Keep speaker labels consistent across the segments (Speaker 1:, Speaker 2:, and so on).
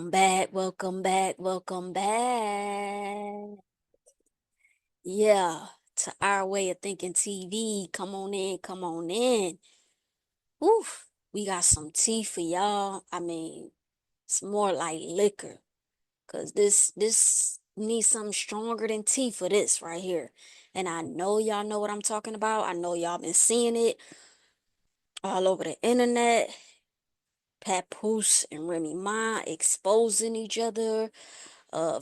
Speaker 1: Welcome back, welcome back, welcome back. Yeah, to our way of thinking TV. Come on in, come on in. Oof, we got some tea for y'all. It's more like liquor, 'cause this needs something stronger than tea for this right here. And I know y'all know what I'm talking about. I know y'all been seeing it all over the internet. Papoose and Remy Ma exposing each other. Uh,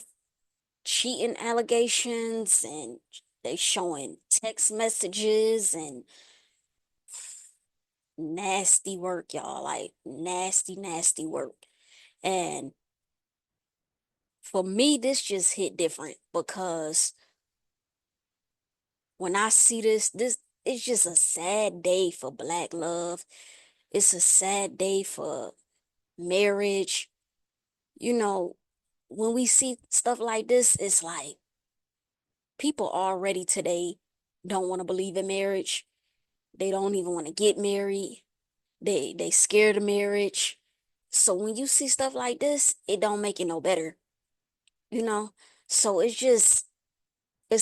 Speaker 1: Cheating allegations, and they showing text messages and nasty work, y'all, like nasty, nasty work. And for me, this just hit different because when I see this it's just a sad day for Black love. It's a sad day for marriage. You know, when we see stuff like this, it's like people already today don't want to believe in marriage. They don't even want to get married. They scared of marriage. So when you see stuff like this, it don't make it no better, you know? So it's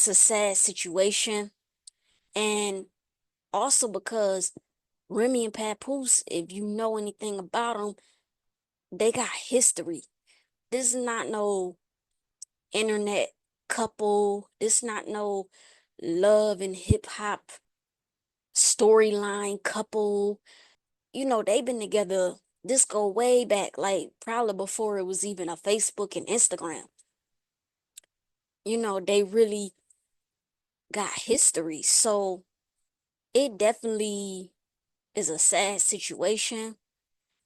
Speaker 1: a sad situation. And also because Remy and Papoose, if you know anything about them, they got history. This is not no internet couple. This not no love and hip hop storyline couple. They've been together. This go way back, like probably before it was even a Facebook and Instagram. They really got history. So it definitely is a sad situation.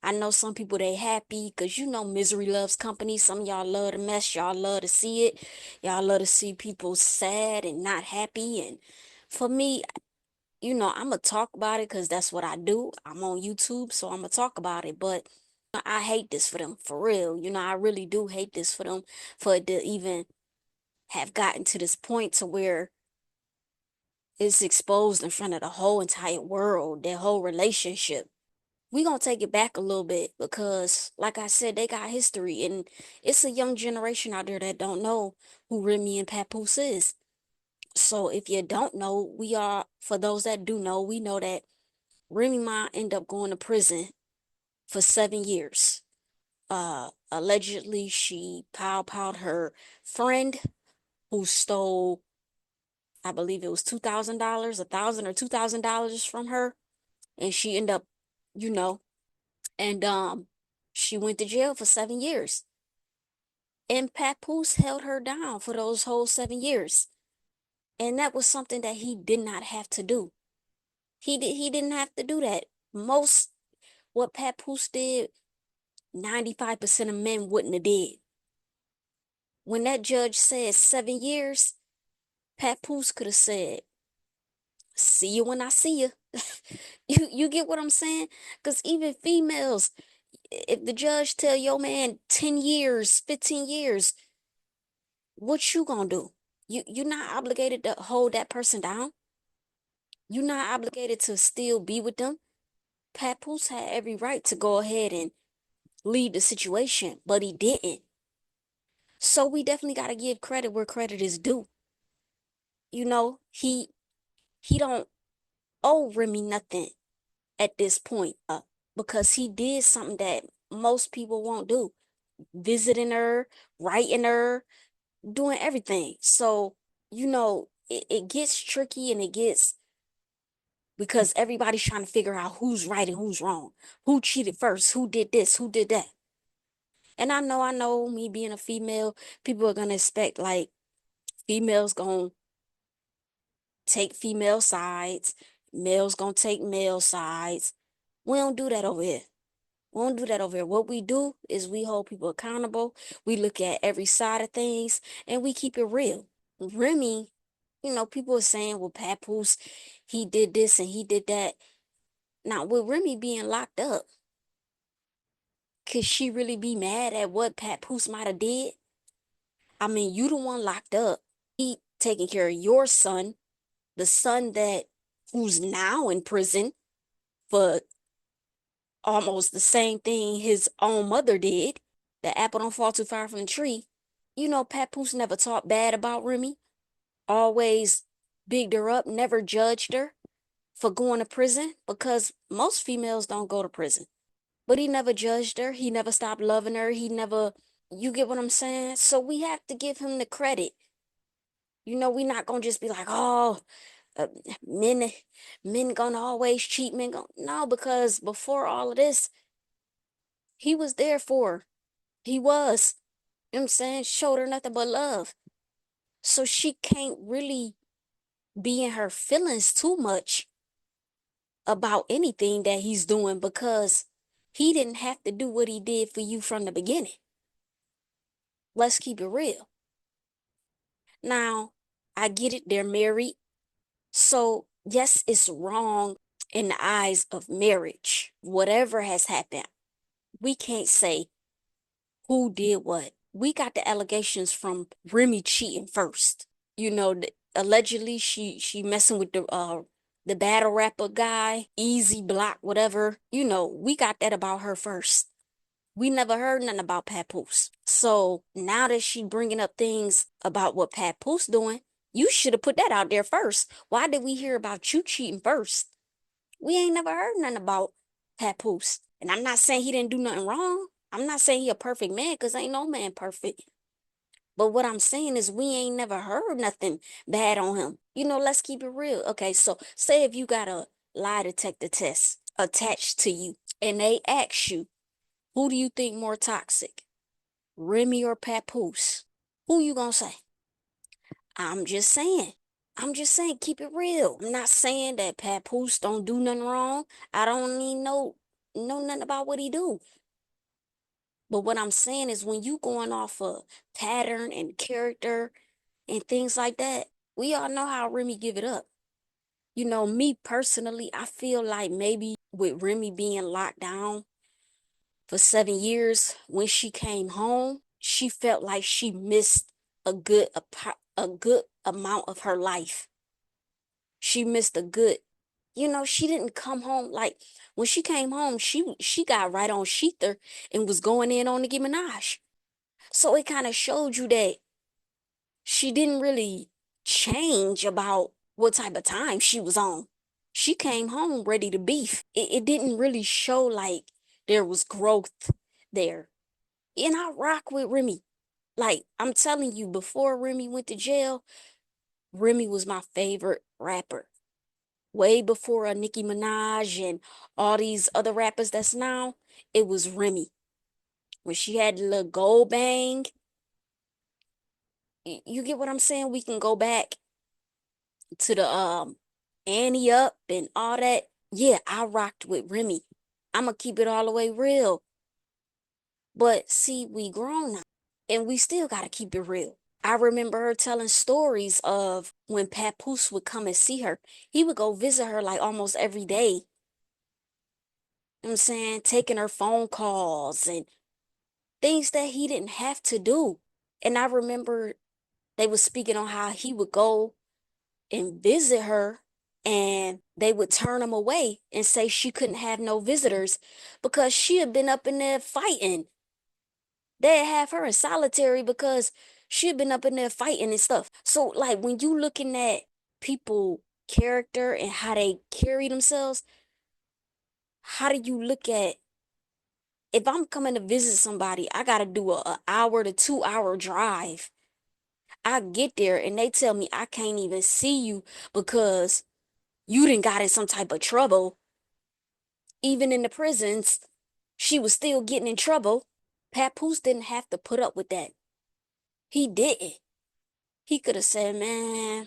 Speaker 1: I know some people they happy because misery loves company. Some of y'all love the mess. Y'all love to see it. Y'all love to see people sad and not happy. And for me, I'm gonna talk about it because that's what I do. I'm on YouTube, so I'm gonna talk about it. But I hate this for them, for real. I really do hate this for them, for it to even have gotten to this point to where it's exposed in front of the whole entire world, their whole relationship. We gonna take it back a little bit because, like I said, they got history, and it's a young generation out there that don't know who Remy and Papoose is. So if you don't know, for those that do know, we know that Remy Ma ended up going to prison for 7 years. Allegedly, she powed her friend who stole, I believe it was $2,000, 1,000 or $2,000 from her, and she ended up, you know, and she went to jail for 7 years. And Papoose held her down for those whole 7 years, and that was something that he did not have to do. He didn't have to do that. Most what Papoose did, 95% of men wouldn't have did. When that judge said 7 years, Papoose could have said, "See you when I see you." You get what I'm saying? Because even females, if the judge tell your man 10 years, 15 years, what you gonna do? You're not obligated to hold that person down. You're not obligated to still be with them. Papoose had every right to go ahead and leave the situation, but he didn't. So we definitely got to give credit where credit is due. He don't owe Remy nothing at this point, because he did something that most people won't do, visiting her, writing her, doing everything. So, it gets tricky, and it gets because everybody's trying to figure out who's right and who's wrong, who cheated first, who did this, who did that. And I know me being a female, people are gonna expect like females gonna take female sides, males gonna take male sides. We don't do that over here. We don't do that over here. What we do is we hold people accountable. We look at every side of things and we keep it real. Remy, people are saying, well, Papoose, he did this and he did that. Now, with Remy being locked up, could she really be mad at what Papoose might have did? I mean, you the one locked up. He taking care of your son, the son who's now in prison for almost the same thing his own mother did. The apple don't fall too far from the tree. Papoose never talked bad about Remy, always bigged her up, never judged her for going to prison because most females don't go to prison. But he never judged her. He never stopped loving her. He never, you get what I'm saying? So we have to give him the credit. We're not gonna just be like, oh, uh, men, men gonna always cheat. Men gonna no, because before all of this, he was there for her. He was. You know what I'm saying? Showed her nothing but love. So she can't really be in her feelings too much about anything that he's doing because he didn't have to do what he did for you from the beginning. Let's keep it real. Now, I get it, they're married. So, yes, it's wrong in the eyes of marriage. Whatever has happened, we can't say who did what. We got the allegations from Remy cheating first. Allegedly she messing with the battle rapper guy, Easy Block, whatever. We got that about her first. We never heard nothing about Papoose. So now that she bringing up things about what Papoose doing, you should have put that out there first. Why did we hear about you cheating first? We ain't never heard nothing about Papoose. And I'm not saying he didn't do nothing wrong. I'm not saying he a perfect man because ain't no man perfect. But what I'm saying is we ain't never heard nothing bad on him. Let's keep it real. Okay, so say if you got a lie detector test attached to you and they ask you, who do you think more toxic? Remy or Papoose? Who you gonna say? I'm just saying. I'm just saying, keep it real. I'm not saying that Papoose don't do nothing wrong. I don't even know nothing about what he do. But what I'm saying is when you going off of pattern and character and things like that, we all know how Remy give it up. Me personally, I feel like maybe with Remy being locked down for 7 years, when she came home, she felt like she missed a good amount of her life. She missed a good, she didn't come home like when she came home, she got right on Sheether and was going in on Nicki Minaj. So it kind of showed you that she didn't really change about what type of time she was on. She came home ready to beef. It didn't really show like there was growth there. And I rock with Remy. Like, I'm telling you, before Remy went to jail, Remy was my favorite rapper. Way before Nicki Minaj and all these other rappers that's now, it was Remy. When she had the little gold bang, you get what I'm saying? We can go back to the Annie Up and all that. Yeah, I rocked with Remy. I'ma keep it all the way real. But see, we grown now and we still gotta keep it real. I remember her telling stories of when Papoose would come and see her. He would go visit her like almost every day. You know what I'm saying? Taking her phone calls and things that he didn't have to do. And I remember they was speaking on how he would go and visit her and they would turn him away and say she couldn't have no visitors because she had been up in there fighting. They'd have her in solitary because she had been up in there fighting and stuff. So like when you looking at people character and how they carry themselves, how do you look at if I'm coming to visit somebody, I gotta do a hour to 2 hour drive. I get there and they tell me I can't even see you because you didn't got in some type of trouble. Even in the prisons, she was still getting in trouble. Papoose didn't have to put up with that. He didn't. He could have said, man,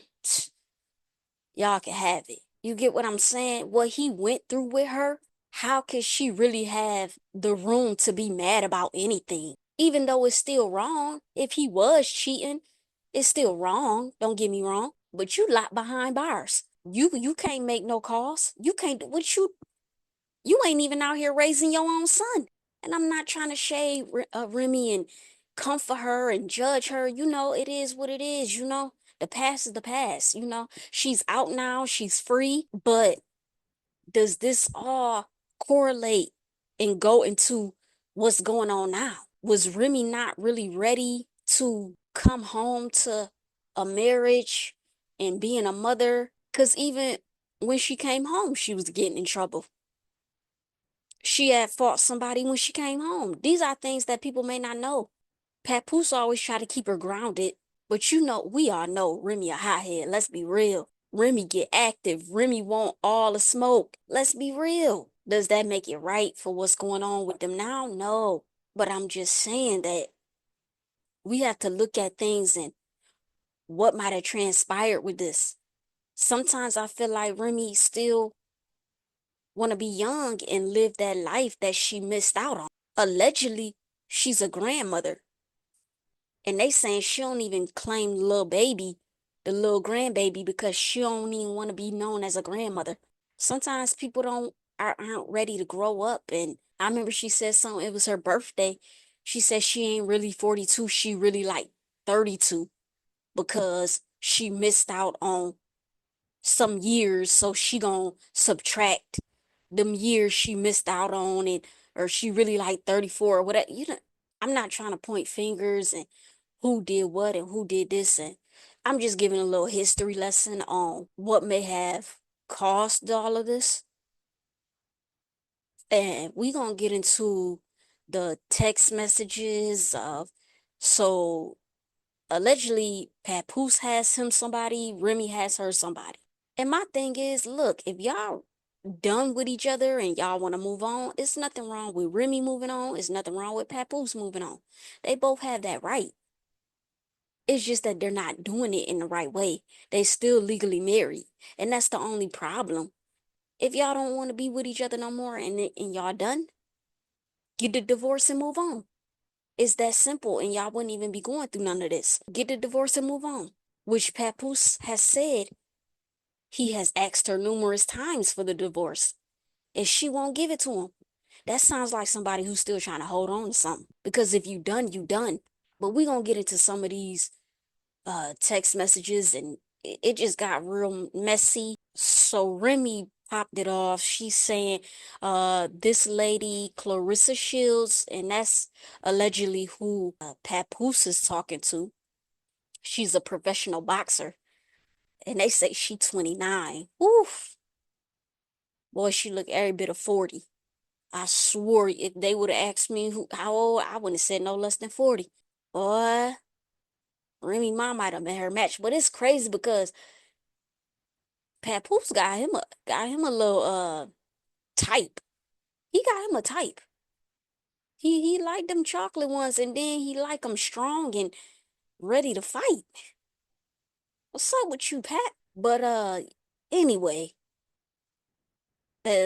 Speaker 1: y'all can have it. You get what I'm saying? What he went through with her, how could she really have the room to be mad about anything? Even though it's still wrong. If he was cheating, it's still wrong. Don't get me wrong. But you locked behind bars. You can't make no calls. You can't do what you ain't even out here raising your own son. And I'm not trying to shade Remy and comfort her and judge her. It is what it is. The past is the past. She's out now. She's free. But does this all correlate and go into what's going on now? Was Remy not really ready to come home to a marriage and being a mother? Because even when she came home, she was getting in trouble. She had fought somebody when she came home. These are things that people may not know. Papoose always try to keep her grounded, but we all know Remy a hothead. Let's be real. Remy get active. Remy want all the smoke. Let's be real. Does that make it right for what's going on with them now? No. But I'm just saying that we have to look at things and what might have transpired with this. Sometimes I feel like Remy still want to be young and live that life that she missed out on. Allegedly, she's a grandmother, and they saying she don't even claim the little baby, the little grandbaby, because she don't even want to be known as a grandmother. Sometimes people aren't ready to grow up, and I remember she said something. It was her birthday. She said she ain't really 42. She really like 32 because she missed out on some years, so she gonna subtract them years she missed out on it, or she really like 34 or whatever. I'm not trying to point fingers and who did what and who did this, and I'm just giving a little history lesson on what may have caused all of this. And we gonna get into the text messages of so allegedly Papoose has him somebody, Remy has her somebody. And my thing is, look, if y'all done with each other and y'all want to move on, it's nothing wrong with Remy moving on. It's nothing wrong with Papoose moving on. They both have that right. It's just that they're not doing it in the right way. They still legally married. And that's the only problem. If y'all don't want to be with each other no more and y'all done, get the divorce and move on. It's that simple, and y'all wouldn't even be going through none of this. Get the divorce and move on. Which Papoose has said he has asked her numerous times for the divorce, and she won't give it to him. That sounds like somebody who's still trying to hold on to something. Because if you done, you done. But we gonna get into some of these text messages, and it just got real messy. So Remy popped it off. She's saying this lady Clarissa Shields, and that's allegedly who Papoose is talking to. She's a professional boxer, and they say she 29. Oof. Boy, she look every bit of 40. I swore if they would have asked me how old, I wouldn't have said no less than 40. Boy, Remy Ma might have been her match. But it's crazy because Papoose got him a little type. He got him a type. He liked them chocolate ones, and then he liked them strong and ready to fight. What's up with you, Pat? But anyway,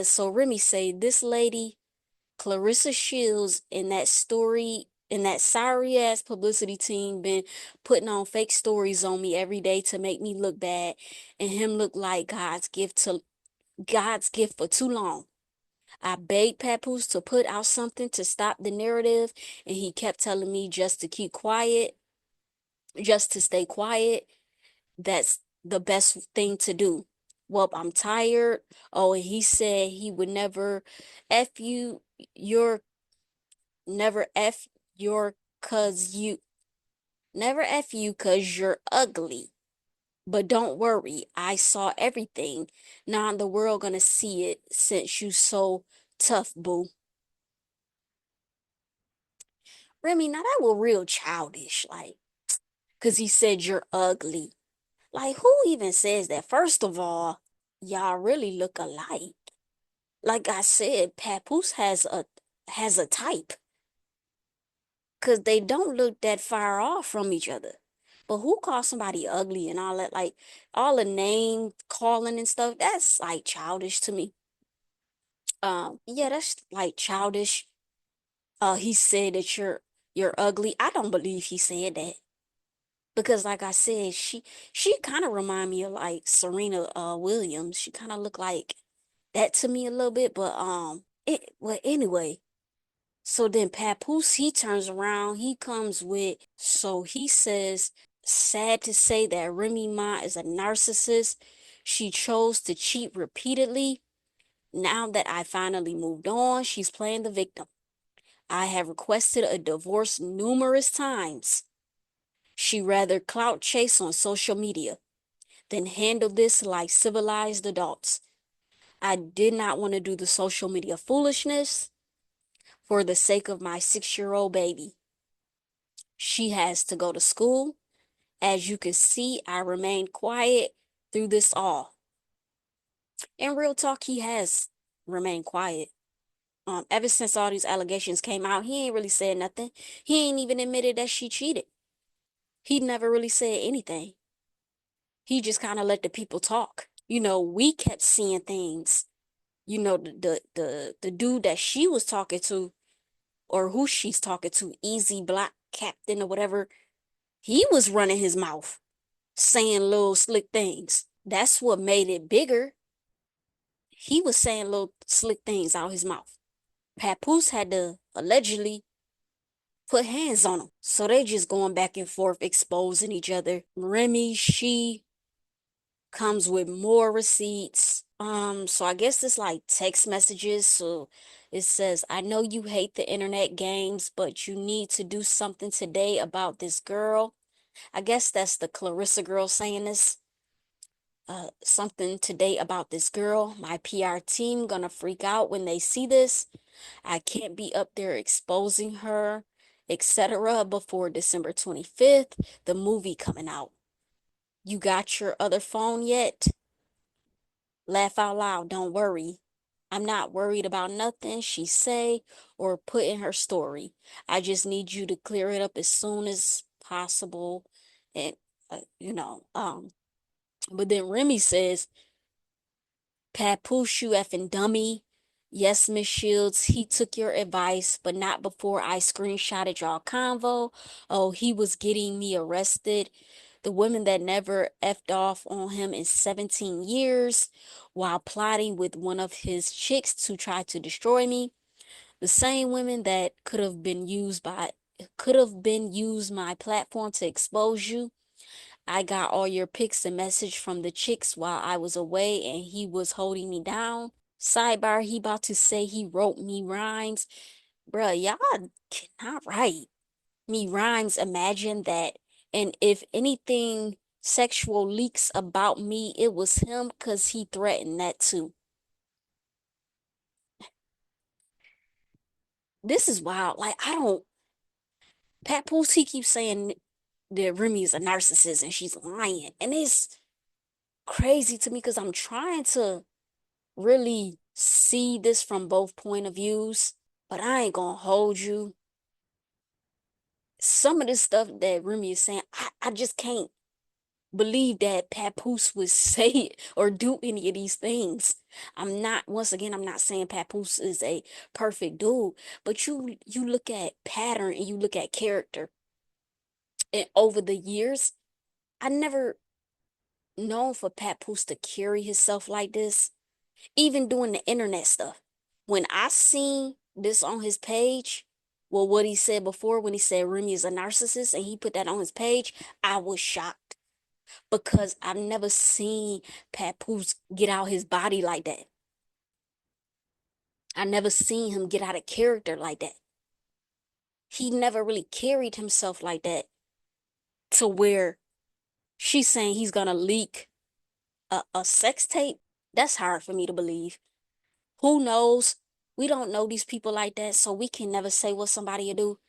Speaker 1: so Remy say this lady Clarissa Shields in that story, in that sorry ass publicity team, been putting on fake stories on me every day to make me look bad and him look like God's gift for too long. I begged Papoose to put out something to stop the narrative, and he kept telling me just to keep quiet, just to stay quiet. That's the best thing to do. Well, I'm tired. Oh, and he said he would never F you, your never F your cause you never F you cause you're ugly. But don't worry, I saw everything. Now the world gonna see it since you so tough, boo. Remy, now that was real childish, like, cause he said you're ugly. Like, who even says that? First of all, y'all really look alike. Like I said, Papoose has a type. Cause they don't look that far off from each other. But who calls somebody ugly and all that? Like all the name calling and stuff, that's like childish to me. Yeah, that's like childish. He said that you're ugly. I don't believe he said that. Because like I said, she kind of remind me of like Serena Williams. She kind of look like that to me a little bit, but well anyway. So then Papoose, he turns around, he comes with, so he says, sad to say that Remy Ma is a narcissist. She chose to cheat repeatedly. Now that I finally moved on, she's playing the victim. I have requested a divorce numerous times. She rather clout chase on social media than handle this like civilized adults. I did not want to do the social media foolishness for the sake of my 6-year-old baby. She has to go to school. As you can see, I remained quiet through this all. In real talk, he has remained quiet. Ever since all these allegations came out, he ain't really said nothing. He ain't even admitted that she cheated. He never really said anything. He just kind of let the people talk. We kept seeing things. The dude that she was talking to, or who she's talking to, Easy Black Captain or whatever, he was running his mouth, saying little slick things. That's what made it bigger. He was saying little slick things out his mouth. Papoose had to allegedly put hands on him. So they just going back and forth exposing each other. Remy, she comes with more receipts. So I guess it's like text messages. So it says, I know you hate the internet games, but you need to do something today about this girl. I guess that's the Clarissa girl saying this. Something today about this girl. My PR team gonna freak out when they see this. I can't be up there exposing her, etc. before December 25th, the movie coming out. You got your other phone yet? Laugh out loud, don't worry. I'm not worried about nothing she say or put in her story. I just need you to clear it up as soon as possible. And, but then Remy says, Papoose, you effing dummy. Yes, Miss Shields, he took your advice, but not before I screenshotted y'all convo. Oh, he was getting me arrested. The women that never effed off on him in 17 years while plotting with one of his chicks to try to destroy me. The same women that could have been used my platform to expose you. I got all your pics and message from the chicks while I was away and he was holding me down. Sidebar, he about to say he wrote me rhymes. Bruh, y'all cannot write me rhymes. Imagine that. And if anything sexual leaks about me, it was him because he threatened that too. This is wild. Like, Papoose, he keeps saying that Remy is a narcissist and she's lying. And it's crazy to me because I'm trying to really see this from both point of views, but I ain't gonna hold you. Some of this stuff that Remy is saying, I just can't believe that Papoose would say or do any of these things. Once again, I'm not saying Papoose is a perfect dude, but you look at pattern and you look at character. And over the years, I never known for Papoose to carry himself like this, even doing the internet stuff. When I seen this on his page, well, what he said before when he said Remy is a narcissist and he put that on his page, I was shocked because I've never seen Papoose get out his body like that. I never seen him get out of character like that. He never really carried himself like that to where she's saying he's gonna leak a sex tape. That's hard for me to believe. Who knows? We don't know these people like that, so we can never say what somebody will do.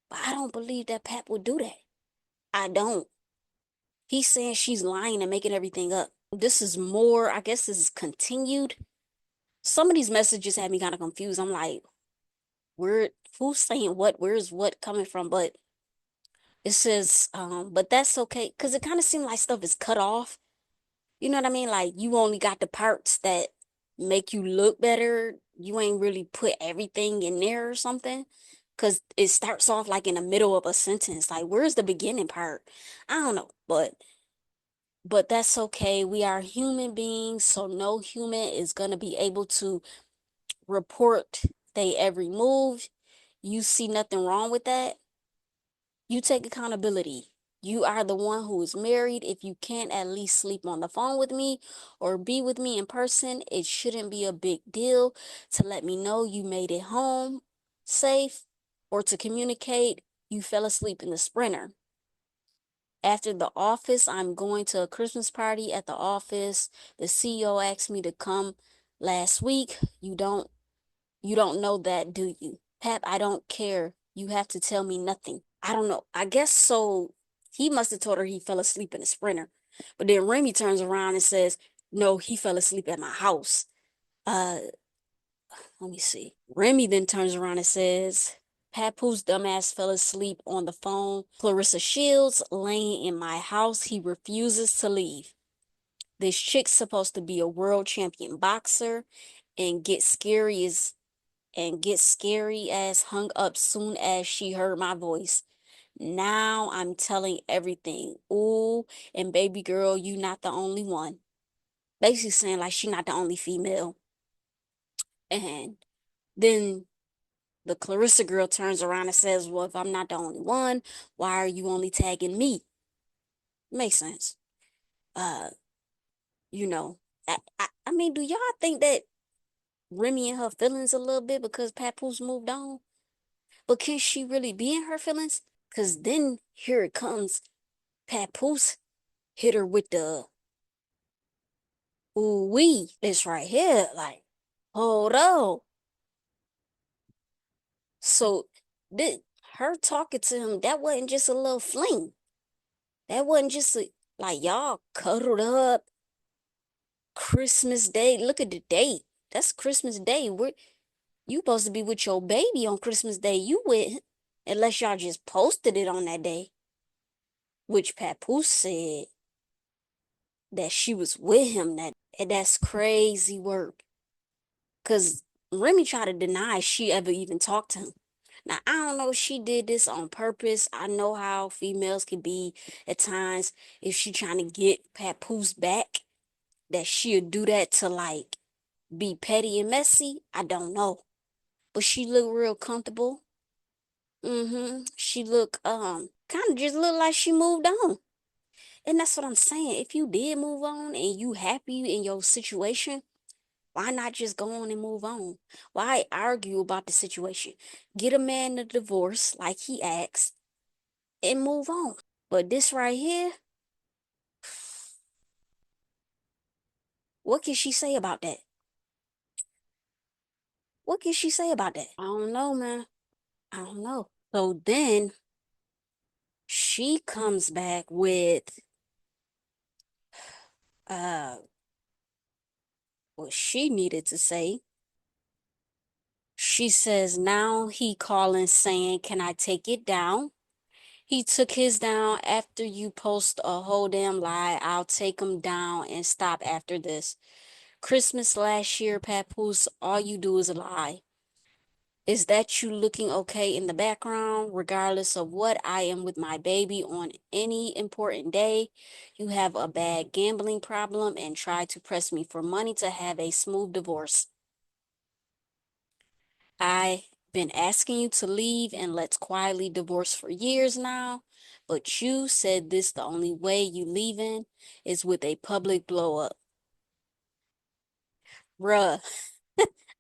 Speaker 1: But I don't believe that Pap would do that. I don't. He's saying she's lying and making everything up. This is more, I guess this is continued. Some of these messages had me kind of confused. I'm like, who's saying what? Where's what coming from? But it says, but that's okay. Because it kind of seemed like stuff is cut off. You know what I mean? Like you only got the parts that make you look better. You ain't really put everything in there or something. Because it starts off like in the middle of a sentence. Like, where's the beginning part? I don't know. But that's okay. We are human beings, so no human is gonna be able to report they every move. You see nothing wrong with that. You take accountability. You are the one who is married. If you can't at least sleep on the phone with me or be with me in person, it shouldn't be a big deal to let me know you made it home. safe, or to communicate, you fell asleep in the Sprinter. After the office, I'm going to a Christmas party at the office. The CEO asked me to come last week. You don't know that, do you? Pap, I don't care. You have to tell me nothing. I don't know. I guess so. He must have told her he fell asleep in the Sprinter. But then Remy turns around and says, no, he fell asleep at my house. Uh, Let me see. Remy then turns around and says, Papoose dumbass fell asleep on the phone. Clarissa Shields laying in my house. He refuses to leave. This chick's supposed to be a world champion boxer and get scary as hung up soon as she heard my voice. Now I'm telling everything. Ooh, and baby girl, you not the only one. Basically saying like she not the only female. And then the Clarissa girl turns around and says, well, if I'm not the only one, why are you only tagging me? Makes sense. Uh, you know, I mean, do y'all think that Remy in her feelings a little bit because Papoose moved on? But can she really be in her feelings? Because then here it comes. Papoose hit her with the ooh wee. This right here. Like, hold on. So, this, her talking to him, that wasn't just a little fling. That wasn't just like y'all cuddled up Christmas Day. Look at the date. That's Christmas Day. You supposed to be with your baby on Christmas Day. You with, unless y'all just posted it on that day, which Papoose said that she was with him that, and that's crazy work. Cause Remy tried to deny she ever even talked to him. Now I don't know if she did this on purpose. I know how females can be at times if she trying to get Papoose back, that she'll do that to like be petty and messy. I don't know. But she looked real comfortable. She looked kind of just looked like she moved on. And that's what I'm saying. If you did move on and you happy in your situation, why not just go on and move on? Why argue about the situation? Get a man a divorce like he asked and move on. But this right here, what can she say about that? What can she say about that? I don't know, man. I don't know. So then she comes back with uh what she needed to say. She says now he calling saying, "Can I take it down?" He took his down after you post a whole damn lie. I'll take him down and stop after this. Christmas last year, Papoose, all you do is lie. Is that you looking okay in the background? Regardless of what, I am with my baby on any important day. You have a bad gambling problem and try to press me for money to have a smooth divorce. I've been asking you to leave and let's quietly divorce for years now, but you said this the only way you leaving is with a public blow up. Bruh,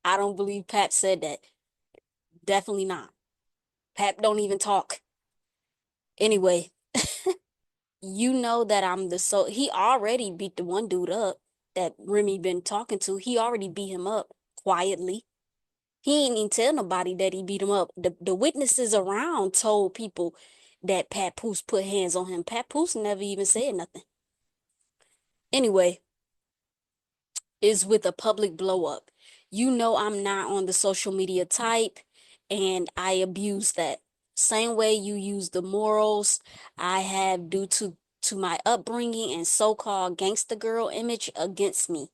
Speaker 1: I don't believe Pap said that. Definitely not. Pap don't even talk. Anyway, you know that he already beat the one dude up that Remy been talking to. He already beat him up quietly. He ain't even tell nobody that he beat him up. The witnesses around told people that Papoose put hands on him. Papoose never even said nothing. Anyway, is with a public blow up. You know I'm not on the social media type and I abuse that. Same way you use the morals I have due to my upbringing and so-called gangster girl image against me.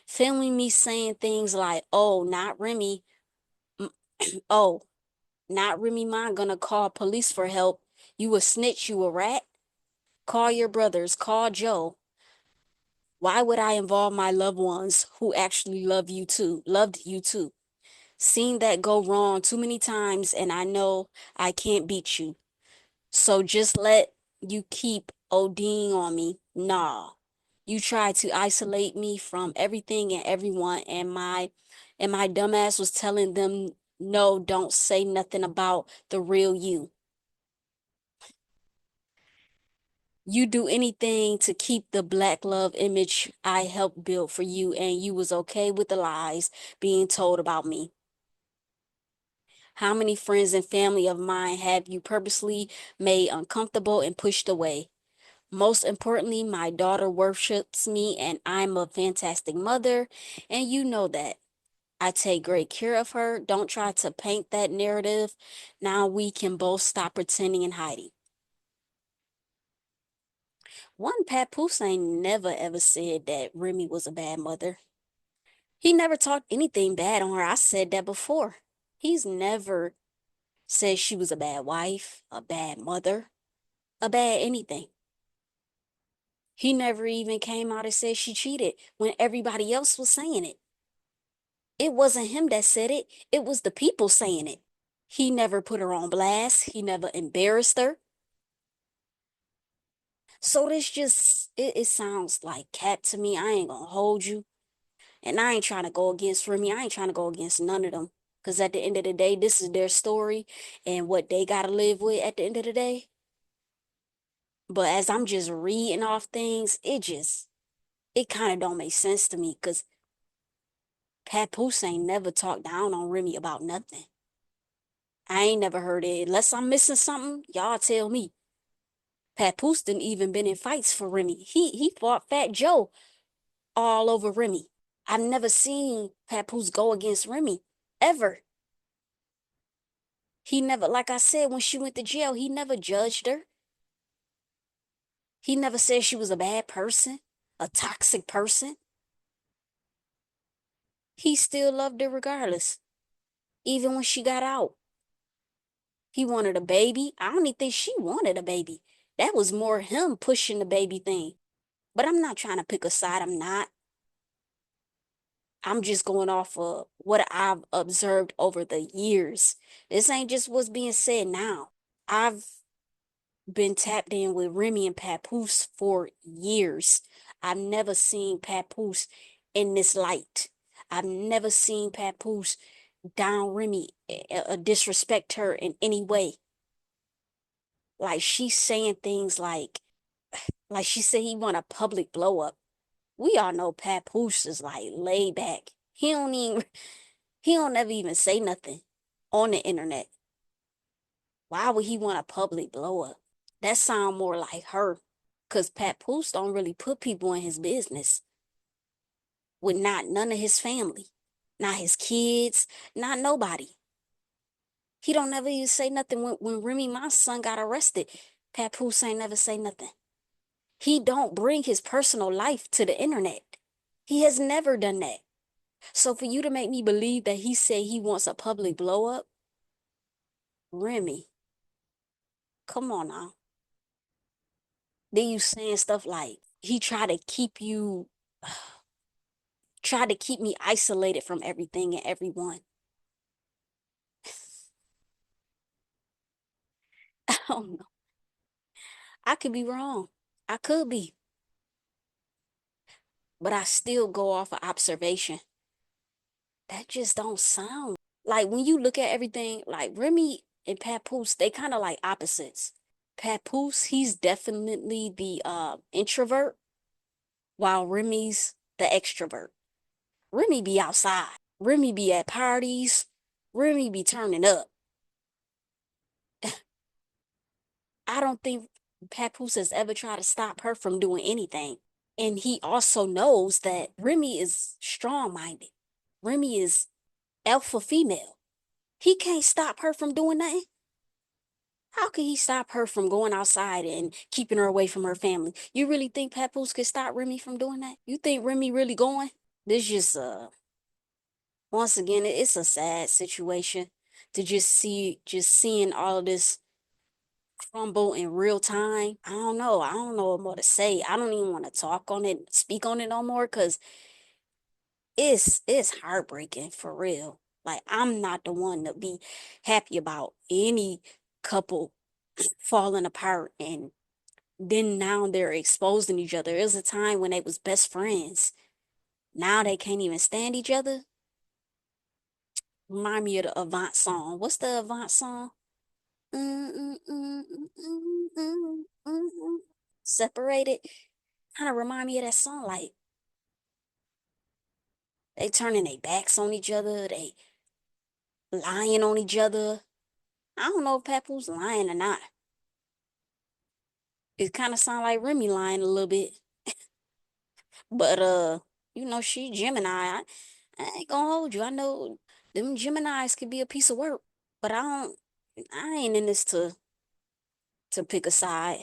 Speaker 1: Filming me saying things like, "Oh, not Remy. Oh, not Remy Ma gonna call police for help. You a snitch, you a rat. Call your brothers, call Joe. Why would I involve my loved ones who actually loved you too? Seen that go wrong too many times and I know I can't beat you. So just let you keep ODing on me. Nah. You try to isolate me from everything and everyone and my dumbass was telling them No, don't say nothing about the real you. You do anything to keep the black love image I helped build for you, and you was okay with the lies being told about me. How many friends and family of mine have you purposely made uncomfortable and pushed away? Most importantly, my daughter worships me and I'm a fantastic mother, and you know that. I take great care of her. Don't try to paint that narrative. Now we can both stop pretending and hiding. One Papoose ain't never ever said that Remy was a bad mother. He never talked anything bad on her. I said that before. He's never said she was a bad wife, a bad mother, a bad anything. He never even came out and said she cheated when everybody else was saying it. It wasn't him that said it, it was the people saying it. He never put her on blast, he never embarrassed her. So this just, it sounds like cat to me. I ain't gonna hold you. And I ain't trying to go against Remy. I ain't trying to go against none of them. Because at the end of the day, this is their story and what they got to live with at the end of the day. But as I'm just reading off things, it kind of don't make sense to me because Papoose ain't never talked down on Remy about nothing. I ain't never heard it. Unless I'm missing something, y'all tell me. Papoose didn't even been in fights for Remy. He fought Fat Joe all over Remy. I've never seen Papoose go against Remy, ever. He never, like I said, when she went to jail, he never judged her. He never said she was a bad person, a toxic person. He still loved her regardless, even when she got out. He wanted a baby. I don't even think she wanted a baby. That was more him pushing the baby thing. But I'm not trying to pick a side. I'm not. I'm just going off of what I've observed over the years. This ain't just what's being said now. I've been tapped in with Remy and Papoose for years. I've never seen Papoose in this light. I've never seen Papoose down Remy, disrespect her in any way. Like she's saying things like she said he want a public blow up. We all know Papoose is like laid back. He don't ever even say nothing on the internet. Why would he want a public blow up? That sound more like her. Cause Papoose don't really put people in his business with not none of his family, not his kids, not nobody. He don't never even say nothing when Remy, my son, got arrested. Papoose ain't never say nothing. He don't bring his personal life to the internet. He has never done that. So for you to make me believe that he said he wants a public blow up, Remy, come on now. Then you saying stuff like he tried to keep you, tried to keep me isolated from everything and everyone. I don't know. I could be wrong. I could be, but I still go off of observation. That just don't sound like when you look at everything, like Remy and Papoose, they kind of like opposites. Papoose, he's definitely the introvert, while Remy's the extrovert. Remy be outside. Remy be at parties. Remy be turning up. I don't think Papoose has ever tried to stop her from doing anything. And he also knows that Remy is strong minded. Remy is alpha female. He can't stop her from doing nothing. How can he stop her from going outside and keeping her away from her family? You really think Papoose could stop Remy from doing that? You think Remy really going? This just once again, it's a sad situation to just seeing all of this crumble in real time. I don't know. I don't know what more to say. I don't even want to talk on it, speak on it no more because it's heartbreaking for real. Like I'm not the one to be happy about any couple falling apart and then now they're exposing each other. It was a time when they was best friends. Now they can't even stand each other. Remind me of the Avant song. What's the Avant song? Mm, mm, mm, mm, mm, mm, mm, mm. Separated. Kind of remind me of that song. Like they turning their backs on each other. They lying on each other. I don't know if Papoose lying or not. It kind of sound like Remy lying a little bit. But she Gemini. I ain't gonna hold you. I know them Geminis could be a piece of work, but I ain't in this to pick a side.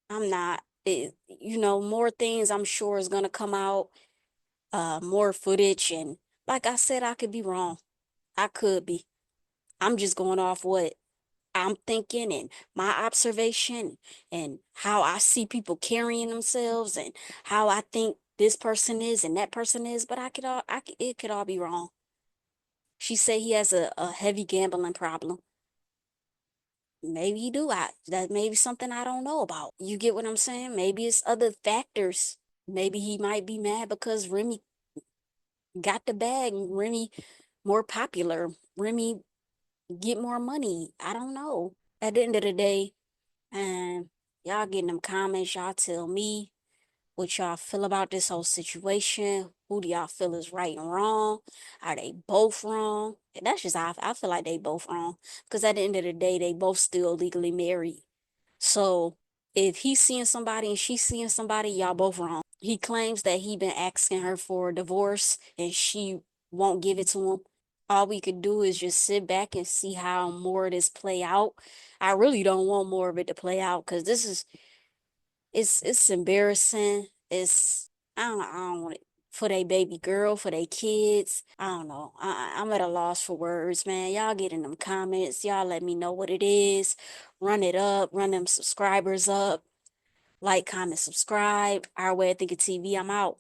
Speaker 1: I'm not. More things I'm sure is gonna come out, more footage, and like I said, I could be wrong. I could be. I'm just going off what I'm thinking and my observation and how I see people carrying themselves and how I think this person is and that person is, but it could all be wrong. She said he has a heavy gambling problem. Maybe he do. That may be something I don't know about. You get what I'm saying? Maybe it's other factors. Maybe he might be mad because Remy got the bag and Remy more popular. Remy get more money. I don't know. At the end of the day, and y'all get in them comments, y'all tell me what y'all feel about this whole situation. Who do y'all feel is right and wrong? Are they both wrong? And that's just how I feel like they both wrong. Because at the end of the day, they both still legally married. So if he's seeing somebody and she's seeing somebody, y'all both wrong. He claims that he been asking her for a divorce and she won't give it to him. All we could do is just sit back and see how more of this play out. I really don't want more of it to play out because it's embarrassing. I don't want it for their baby girl, for their kids. I don't know. I'm at a loss for words, man. Y'all get in them comments. Y'all let me know what it is. Run it up. Run them subscribers up. Like, comment, subscribe. Our Way of Thinking TV. I'm out.